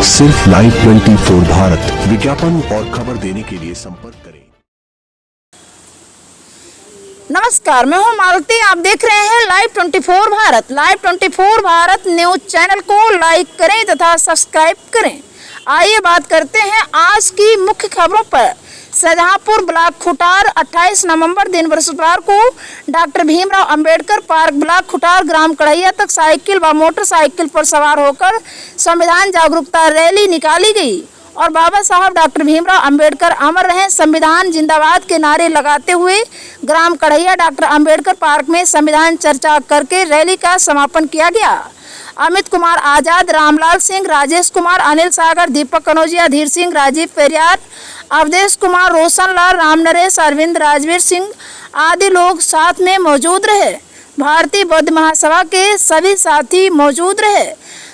सिर्फ लाइव 24 भारत। विज्ञापन और खबर देने के लिए संपर्क करें। नमस्कार, मैं हूं मालती। आप देख रहे हैं live 24 Bharat. Live 24 Bharat news channel को लाइक करें तथा सब्सक्राइब करें। आइए बात करते हैं आज की मुख्य खबरों पर। शाहजहांपुर ब्लॉक खुटार 28 नवंबर दिन बृहस्पतिवार को doctor Bhimrao Ambedkar park block Khutar ग्राम कढ़ैया तक साइकिल व मोटरसाइकिल पर सवार होकर संविधान जागरूकता रैली निकाली गई और बाबा साहब डॉक्टर भीमराव अंबेडकर अमर रहें, संविधान जिंदाबाद के नारे लगाते हुए ग्राम कढ़ैया डॉक्टर अंबेडकर पार्क में संविधान चर्चा करके रैली का समापन किया गया। अमित कुमार आजाद, रामलाल सिंह, राजेश कुमार, अनिल सागर, दीपक कनौजिया, धीर सिंह, राजीव पेरियार, अवधेश कुमार, रोशन लाल, राम नरेश, अरविंद, राजवीर सिंह आदि लोग साथ में मौजूद रहे। भारतीय बौद्ध महासभा के सभी साथी मौजूद रहे।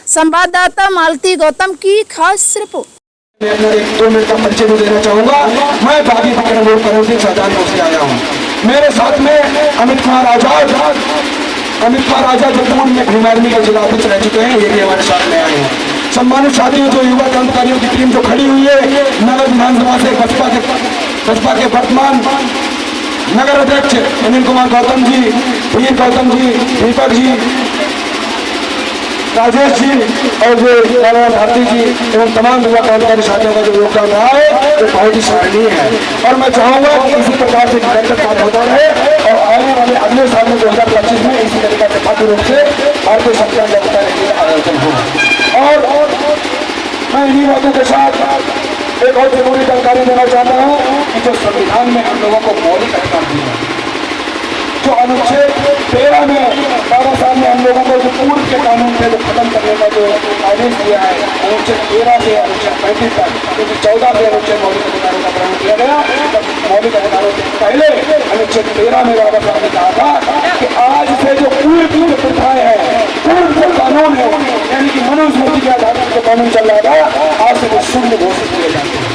संवाददाता मालती गौतम की खास रिपोर्ट। मैं अपना 1-2 मिनट का परिचय देना चाहूँगा। मैं बागी बकरा रोड करोड़ से शाहजहांपुर से आया हूँ। मेरे साथ में अमित कुमार आजाद जबलपुर में भीम आर्मी के जिला अध्यक्ष रह चुके हैं, ये भी हमारे साथ में आए हैं। सम्मानित साथियों, जो युवा क्रांतिकारियों की टीम जो खड़ी हुई है, नगर विधानसभा से बसपा के वर्तमान नगर अध्यक्ष अनिल कुमार गौतम जी, वीर गौतम जी, दीपक जी, राजेश जी और जो भारती जी एवं तमाम युवा क्रांतिकारी साथियों का जो योगदान रहा है वो बहुत ही सराहनीय है। और मैं चाहूंगा कि इसी प्रकार से निरंतर काम होता रहे और आने वाले अगले साल में 2025 में इसी तरीका से भव्य रूप से भारतीय संविधान जागरूकता रैली का आयोजन हो। और मैं इन्हीं बातों के साथ एक और जरूरी जानकारी देना चाहता हूँ कि जो संविधान में हम लोगों को मौलिक अधिकार दिया है, जो अनुच्छेद 13 में बाबा साहब ने हम लोगों को जो पूर्व के कानून थे वो खत्म करने का जो आदेश दिया है, अनुच्छेद 13 से अनुच्छेद 35 तक, क्योंकि 14 से अनुच्छेद मौलिक अधिकारों का ग्रहण किया गया। मौलिक अधिकारों से पहले अनुच्छेद 13 में बाबा साहब ने कहा था कि आज से जो पूर्व की प्रथाएं हैं, पूर्व जो कानून है, यानी कि मनुस्मृति के आधार पर जो कानून चल रहा था, आज से वो शून्य घोषित किए जाते हैं।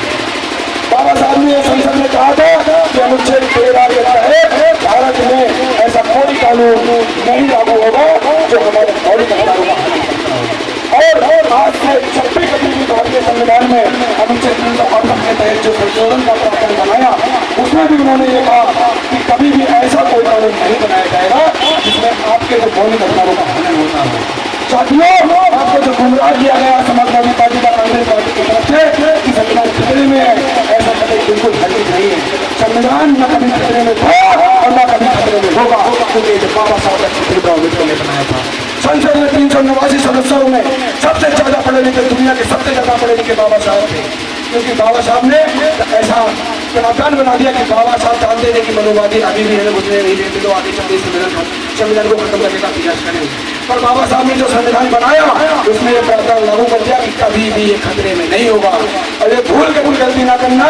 बाबा साहब ने संसद में कहा था कि अनुच्छेद 13 के तहत भारत में ऐसा कोई कानून नहीं लागू होगा जो हमारे मौलिक अधिकारों का हनन करता हो। और आज से 26 कभी भारतीय संविधान में अनुच्छेद 368 के तहत जो संशोधन का प्रावधान बनाया, उसमें भी उन्होंने ये कहा कि कभी भी ऐसा कोई कानून नहीं बनाया जाएगा जिसमें आपके जो मौलिक अधिकारों का हनन होता है। साथियों, आपको जो गुमराह किया गया समाजवादी पार्टी का कांग्रेस पार्टी की तरफ से कि संविधान खतरे में है, ऐसा कभी बिल्कुल हर्गिज नहीं है। संविधान न कभी खतरे में था और न कभी खतरे में होगा, क्योंकि जो बाबा साहब भीमराव अम्बेडकर ने बनाया था। संसद में 389 सदस्यों में सबसे ज्यादा पढ़े लिखे, दुनिया के सबसे ज्यादा पढ़े लिखे बाबा साहब थे, क्योंकि बाबा साहब ने ऐसा प्रावधान बना दिया कि बाबा साहब चाहते थे कि मनोवादी अभी भी हमें घुसने नहीं देते, तो आगे चलते संविधान को खत्म करने का प्रयास करें। पर बाबा साहब ने जो संविधान बनाया उसमें ये प्रावधान लागू कर दिया कि कभी भी ये खतरे में नहीं होगा। और ये भूल के भूल गलती ना करना,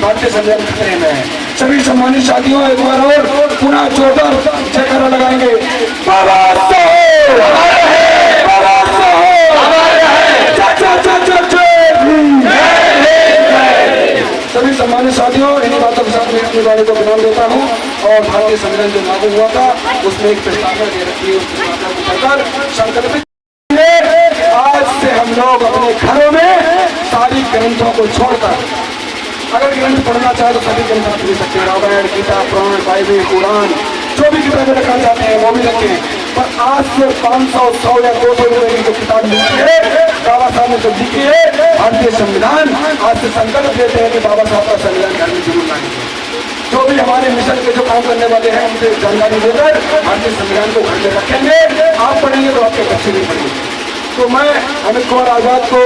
भारतीय संविधान खतरे में है। सभी सम्मानित साथियों, एक बार और पुनः जोरदार जयकारा लगाएंगे। बाबा साहब हमारे हैं, बाबा साहब हमारे हैं, चाचा चाचा सभी सम्मानित साथियों, इन्हीं बातों के साथ मैं अपने वाले को विराम देता हूँ और भारतीय संविधान जो लागू हुआ था उसमें एक प्रस्तावना दे रखी है, उस प्रस्तावना को संकल्पित आज से हम लोग अपने घरों में सारी ग्रंथों को छोड़कर, अगर ग्रंथ पढ़ना चाहे तो सभी ग्रंथ आप ले सकते हैं, रामायण, गीता, पुराण, बाइबल, कुरान, जो भी किताबें रखना चाहते हैं वो भी रखें। पर आज से 500, 100 या 200 रुपए की जो किताब लिखी है, बाबा साहब ने जो लिखी है भारतीय संविधान, आज से संकल्प देते हैं कि बाबा साहब का संविधान घर में जरूर लाएंगे। जो भी हमारे मिशन के जो काम करने वाले हैं उनसे जानकारी देकर भारतीय संविधान को घर में रखेंगे। आप पढ़ेंगे तो आपके बच्चे भी पढ़ेंगे। तो मैं अमित कुमार आजाद को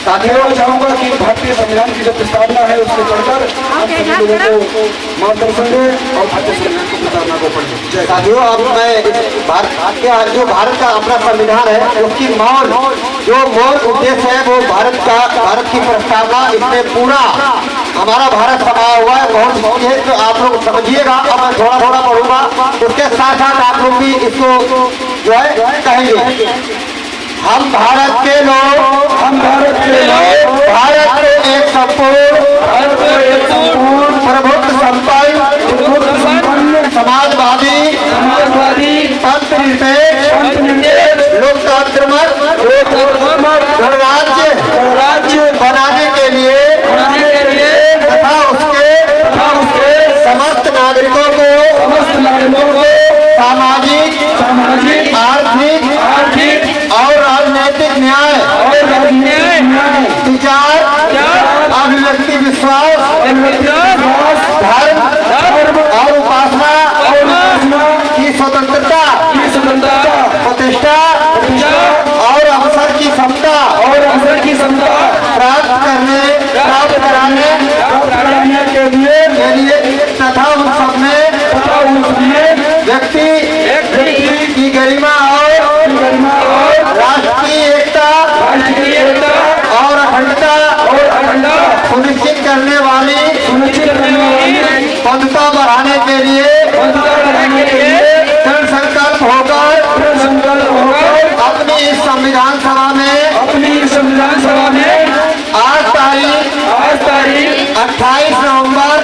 धन्यवाद चाहूंगा कि भारतीय संविधान की जो प्रस्तावना है उसके चढ़कर आप सभी लोगों को मार्गदर्शन दें और भारतीय संविधान की प्रस्तावना को पढ़ें। साथियों, अब मैं जो भारत का अपना संविधान है उसकी मूल उद्देश्य है वो भारत की प्रस्तावना, इसमें पूरा हमारा भारत समाया हुआ है। बहुत है तो आप लोग समझिएगा। अब मैं थोड़ा थोड़ा पढ़ूंगा, उसके साथ साथ आप लोग भी इसको जो है कहेंगे। हम भारत के लोग, भारत को एक संपूर्ण प्रभुत्व संपन्न समाजवादी पंथ निरपेक्ष लोकतंत्र गणराज्य बनाने के लिए तथा उसके समस्त नागरिकों को सामाजिक आर्थिक और राजनीतिक न्याय विचार अभिव्यक्ति विश्वास धर्म और उपासना की स्वतंत्रता प्रतिष्ठा और अवसर की क्षमता प्राप्त कराने के लिए तथा उन सब में व्यक्ति की गरिमा और राष्ट्र की एकता और अखंडता सुनिश्चित करने वाली बंधुता बढ़ाने के लिए दृढ़ संकल्प होकर अपनी इस संविधान सभा में आज तारीख 28 नवंबर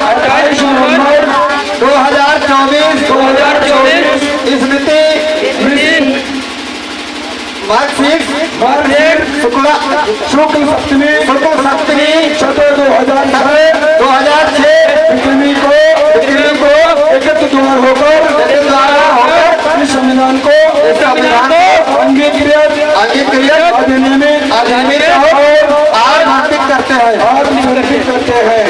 2024 स्मृति शुक्ल सप्तमी 2006 को एकत्र द्वारा होकर इस संविधान को अंगीकृत अधिनियमित और समर्पित करते हैं।